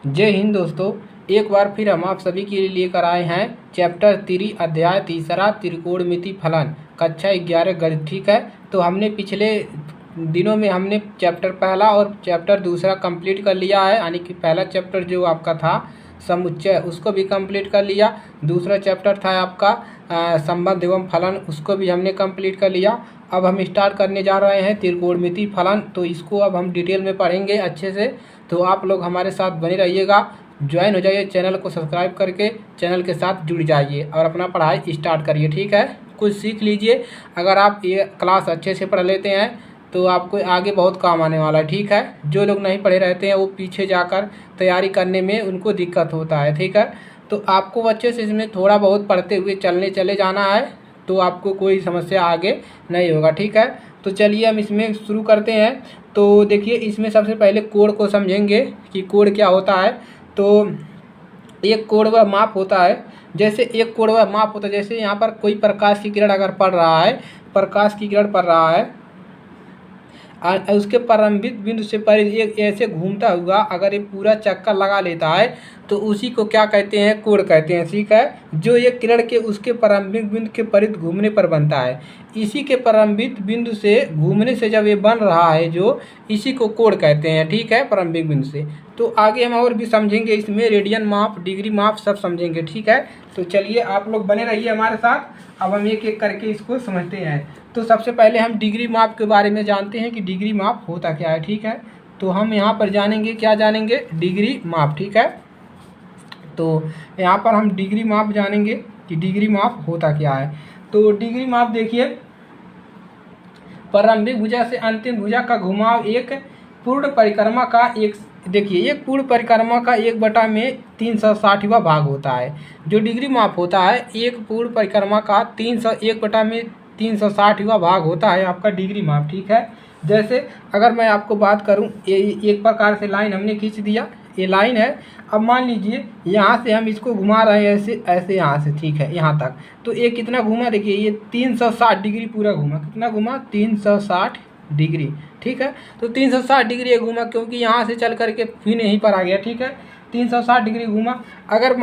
जय हिंद दोस्तों। एक बार फिर हम आप सभी के लिए लेकर आए हैं चैप्टर 3 अध्याय 3 त्रिकोणमिति फलन कक्षा 11 गणित। ठीक है, तो हमने पिछले दिनों में हमने चैप्टर पहला और चैप्टर दूसरा कंप्लीट कर लिया है। यानी कि पहला चैप्टर जो आपका था समुच्चय उसको भी कंप्लीट कर लिया। दूसरा चैप्टर था आपका संबंध एवं फलन, उसको भी हमने कंप्लीट कर लिया। अब हम स्टार्ट करने जा रहे हैं त्रिकोणमिति फलन, तो इसको अब हम डिटेल में पढ़ेंगे अच्छे से। तो आप लोग हमारे साथ बने रहिएगा, ज्वाइन हो जाइए, चैनल को सब्सक्राइब करके चैनल के साथ जुड़ जाइए और अपना पढ़ाई स्टार्ट करिए। ठीक है, कुछ सीख लीजिए। अगर आप ये क्लास अच्छे से पढ़ लेते हैं तो आपको आगे बहुत काम आने वाला है। ठीक है, जो लोग नहीं पढ़े रहते हैं वो पीछे जाकर तैयारी करने में उनको दिक्कत होता है। ठीक है, तो आपको अच्छे से इसमें थोड़ा बहुत पढ़ते हुए चले जाना है, तो आपको कोई समस्या आगे नहीं होगा। ठीक है, तो चलिए हम इसमें शुरू करते हैं। तो देखिए, इसमें सबसे पहले कोण को समझेंगे कि कोण क्या होता है। तो एक कोण व माप होता है। जैसे एक कोण व माप होता है, जैसे यहाँ पर कोई प्रकाश की किरण अगर पड़ रहा है, प्रकाश की किरण पड़ रहा है उसके प्रारंभिक बिंदु से परे एक ऐसे घूमता हुआ अगर ये पूरा चक्कर लगा लेता है तो उसी को क्या कहते हैं, कोण कहते हैं। ठीक है, जो एक किरण के उसके प्रारंभिक बिंदु के परिध घूमने पर बनता है। इसी के प्रारंभिक बिंदु से घूमने से जब ये बन रहा है जो, इसी को कोण कहते हैं। ठीक है, प्रारंभिक बिंदु से। तो आगे हम और भी समझेंगे, इसमें रेडियन माप, डिग्री माप सब समझेंगे। ठीक है, तो चलिए आप लोग बने रहिए हमारे साथ। अब हम एक एक करके इसको समझते हैं। तो सबसे पहले हम डिग्री माप के बारे में जानते हैं कि डिग्री माप होता क्या है। ठीक है, तो हम यहाँ पर जानेंगे, क्या जानेंगे, डिग्री माप। ठीक है, तो यहाँ पर हम डिग्री माप जानेंगे कि डिग्री माप होता क्या है। तो डिग्री माप देखिए, प्रारंभिक भुजा से अंतिम भुजा का घुमाव एक पूर्ण परिक्रमा का एक, देखिए एक पूर्ण परिक्रमा का 1/360वां भाग होता है। जो डिग्री माप होता है, एक पूर्ण परिक्रमा का 1/360वां भाग होता है आपका डिग्री माप। ठीक है, जैसे अगर मैं आपको बात करूं, एक प्रकार से लाइन हमने खींच दिया, ये लाइन है। अब मान लीजिए यहाँ से हम इसको घुमा रहे हैं ऐसे ऐसे यहाँ से, ठीक है, यहाँ तक। तो ये कितना घूमा, देखिए ये 360 डिग्री पूरा घूमा। कितना घूमा, 360 डिग्री। ठीक है, तो 360 डिग्री ये घूमा क्योंकि यहाँ से चल करके फिर यहीं पर आ गया। ठीक है, 360 डिग्री घूमा। अगर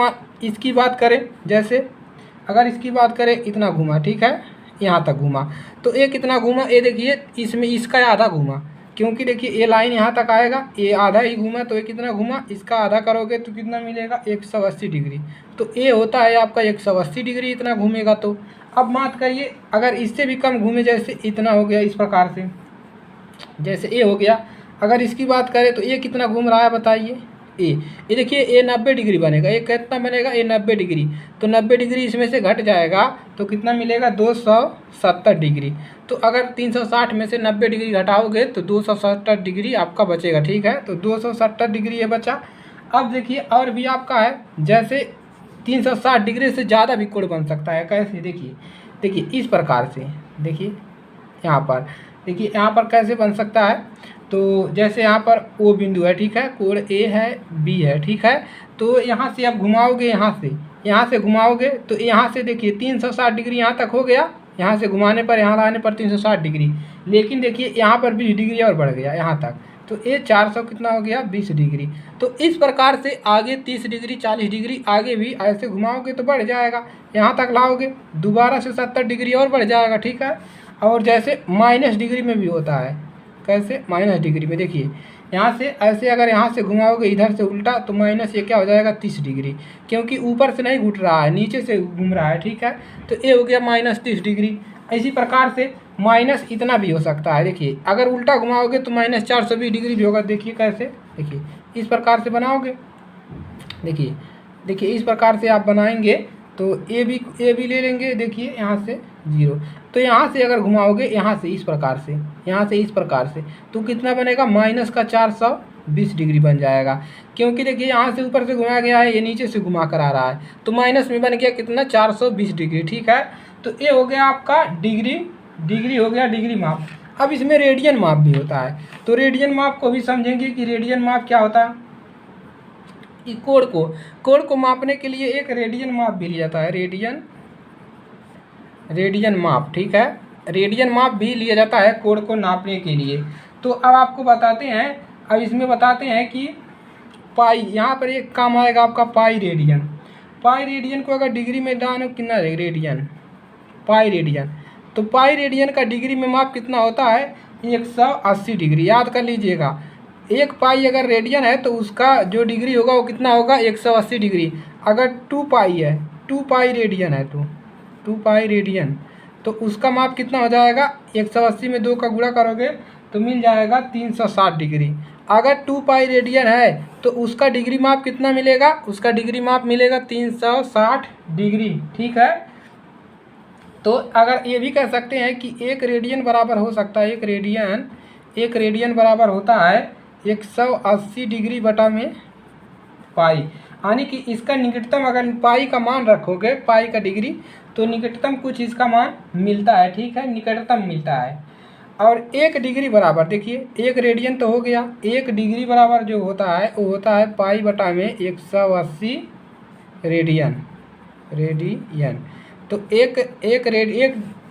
इसकी बात करें, जैसे अगर इसकी बात करें, इतना घूमा। ठीक है, यहाँ तक घूमा। तो ये कितना घूमा, ये देखिए इसमें इसका आधा घूमा, क्योंकि देखिए ये लाइन यहाँ तक आएगा, ये आधा ही घूमा। तो ये कितना घूमा, इसका आधा करोगे तो कितना मिलेगा, 180 डिग्री। तो ये होता है आपका 180 डिग्री, इतना घूमेगा। तो अब बात करिए, अगर इससे भी कम घूमे, जैसे इतना हो गया, इस प्रकार से जैसे ये हो गया। अगर इसकी बात करें तो ये कितना घूम रहा है बताइए, ये देखिए ये 90 डिग्री बनेगा। ये कितना बनेगा, ये 90 डिग्री। तो 90 डिग्री इसमें से घट जाएगा तो कितना मिलेगा, 270 डिग्री। तो अगर 360 में से 90 डिग्री घटाओगे तो 270 डिग्री आपका बचेगा। ठीक है, तो 270 डिग्री ये बचा। अब देखिए और भी आपका है, जैसे 360 डिग्री से ज़्यादा भी कोण बन सकता है। कैसे, देखिए इस प्रकार से, देखिए यहाँ पर, देखिए यहाँ पर कैसे बन सकता है। तो जैसे यहाँ पर ओ बिंदु है, ठीक है, कोण ए है, बी है। ठीक है, तो यहाँ से आप घुमाओगे, यहाँ से घुमाओगे तो यहाँ से देखिए 360 डिग्री यहाँ तक हो गया। यहाँ से घुमाने पर, यहाँ लाने पर 360 डिग्री। लेकिन देखिए यहाँ पर 20 डिग्री और बढ़ गया यहाँ तक। तो ये 400 कितना हो गया, 20 डिग्री। तो इस प्रकार से आगे 30 डिग्री, 40 डिग्री आगे भी ऐसे घुमाओगे तो बढ़ जाएगा। यहाँ तक लाओगे दोबारा से 70 डिग्री और बढ़ जाएगा। ठीक है, और जैसे माइनस डिग्री में भी होता है। कैसे, माइनस डिग्री में देखिए यहाँ से ऐसे अगर यहाँ से घुमाओगे इधर से उल्टा तो माइनस ये क्या हो जाएगा, 30 डिग्री, क्योंकि ऊपर से नहीं घूम रहा है, नीचे से घूम रहा है। ठीक है, तो ये हो गया माइनस 30 डिग्री। इसी प्रकार से माइनस इतना भी हो सकता है। देखिए अगर उल्टा घुमाओगे तो माइनस 420 डिग्री भी होगा। देखिए कैसे, देखिए इस प्रकार से बनाओगे। देखिए इस प्रकार से आप बनाएंगे तो ए भी ले लेंगे। देखिए यहाँ से 0, तो यहाँ से अगर घुमाओगे यहाँ से इस प्रकार से, यहाँ से इस प्रकार से, तो कितना बनेगा, माइनस का 420 डिग्री बन जाएगा। क्योंकि देखिए यहाँ से ऊपर से घुमाया गया है, ये नीचे से घुमा कर आ रहा है, तो माइनस में बन गया कितना, 420 डिग्री। ठीक है, तो ये हो गया आपका डिग्री हो गया डिग्री माप। अब इसमें रेडियन माप भी होता है। तो रेडियन माप को भी समझेंगे कि रेडियन माप क्या होता है। कोण को मापने के लिए एक रेडियन माप भी लिया जाता है, रेडियन माप। ठीक है, रेडियन माप भी लिया जाता है कोण को नापने के लिए। तो अब आपको बताते हैं, अब इसमें बताते हैं कि पाई, यहाँ पर एक काम आएगा आपका पाई रेडियन। पाई रेडियन को अगर डिग्री में डालो कितना रेडियन, पाई रेडियन, तो पाई रेडियन का डिग्री में माप कितना होता है 180 डिग्री। याद कर लीजिएगा, एक पाई अगर रेडियन है तो उसका जो डिग्री होगा वो कितना होगा 180 डिग्री। अगर 2 पाई है, 2 पाई रेडियन है, तो 2 पाई रेडियन, तो उसका माप कितना हो जाएगा 180 में 2 का गुणा करोगे तो मिल जाएगा 360 डिग्री। अगर 2 पाई रेडियन है तो उसका डिग्री माप कितना मिलेगा, उसका डिग्री माप मिलेगा 360 डिग्री। ठीक है, तो अगर ये भी कह सकते हैं कि एक रेडियन बराबर हो सकता है, एक रेडियन बराबर होता है 180 डिग्री बटा में पाई, यानी कि इसका निकटतम अगर पाई का मान रखोगे, पाई का डिग्री, तो निकटतम कुछ इसका मान मिलता है। ठीक है, निकटतम मिलता है। और एक डिग्री बराबर, देखिए एक रेडियन तो हो गया, एक डिग्री बराबर जो होता है वो होता है पाई बटा में 180 रेडियन। तो एक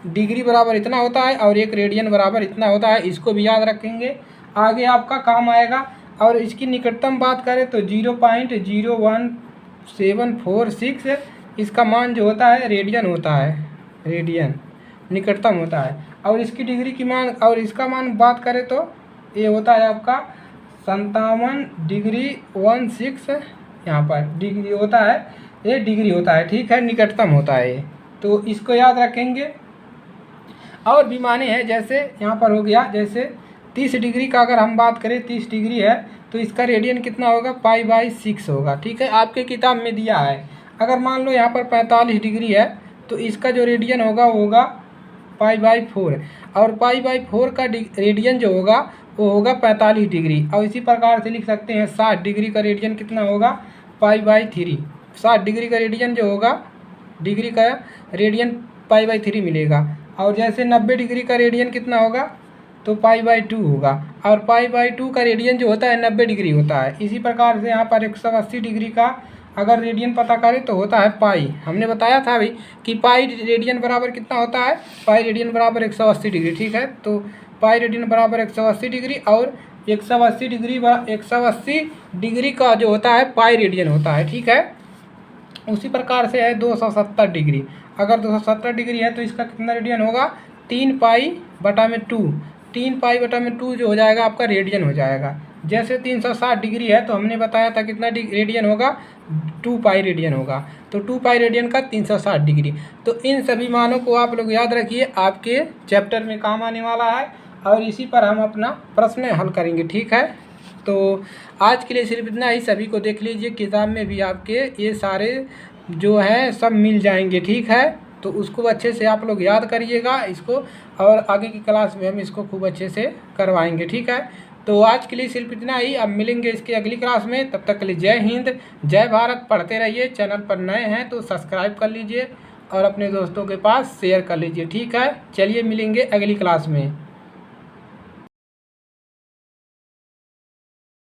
डिग्री बराबर इतना होता है और एक रेडियन बराबर इतना होता है, इसको भी याद रखेंगे, आगे आपका काम आएगा। और इसकी निकटतम बात करें तो 0.01746 इसका मान जो होता है रेडियन होता है, रेडियन निकटतम होता है। और इसकी डिग्री की मान और इसका मान बात करें तो ये होता है आपका 57 डिग्री 16, यहाँ पर डिग्री होता है, ये डिग्री होता है। ठीक है, निकटतम होता है ये, तो इसको याद रखेंगे। और भी माने हैं, जैसे यहाँ पर हो गया, जैसे 30 डिग्री का अगर हम बात करें, 30 डिग्री है तो इसका रेडियन कितना होगा पाई/6 होगा। ठीक है, आपके किताब में दिया है। अगर मान लो यहाँ पर 45 डिग्री है तो इसका जो रेडियन होगा वो होगा पाई/4, और पाई/4 का रेडियन जो होगा वो होगा 45 डिग्री। और इसी प्रकार से लिख सकते हैं 60 डिग्री का रेडियन कितना होगा पाई/3। 60 डिग्री का रेडियन जो होगा, डिग्री का रेडियन पाई/3 मिलेगा। और जैसे 90 डिग्री का रेडियन कितना होगा तो पाई/2 होगा, और पाई/2 का रेडियन जो होता है 90 डिग्री होता है। इसी प्रकार से यहाँ पर 180 डिग्री का अगर रेडियन पता करें तो होता है पाई। हमने बताया था अभी कि पाई रेडियन बराबर कितना होता है, पाई रेडियन बराबर 180 डिग्री। ठीक है, तो पाई रेडियन बराबर 180 डिग्री, और 180 डिग्री का जो होता है पाई रेडियन होता है। ठीक है, उसी प्रकार से है 270 डिग्री। अगर 270 डिग्री है तो इसका कितना रेडियन होगा 3 पाई बटा में 2, 3 पाई बटा में 2 जो हो जाएगा आपका रेडियन हो जाएगा। जैसे 360 डिग्री है तो हमने बताया था कितना रेडियन होगा 2 पाई रेडियन होगा, तो 2 पाई रेडियन का 360 डिग्री। तो इन सभी मानों को आप लोग याद रखिए, आपके चैप्टर में काम आने वाला है, और इसी पर हम अपना प्रश्न हल करेंगे। ठीक है, तो आज के लिए सिर्फ इतना ही। सभी को देख लीजिए, किताब में भी आपके ये सारे जो हैं सब मिल जाएंगे। ठीक है, तो उसको अच्छे से आप लोग याद करिएगा इसको, और आगे की क्लास में हम इसको खूब अच्छे से करवाएंगे। ठीक है, तो आज के लिए सिर्फ इतना ही। अब मिलेंगे इसके अगली क्लास में, तब तक के लिए जय हिंद जय भारत। पढ़ते रहिए, चैनल पर नए हैं तो सब्सक्राइब कर लीजिए और अपने दोस्तों के पास शेयर कर लीजिए। ठीक है, चलिए मिलेंगे अगली क्लास में।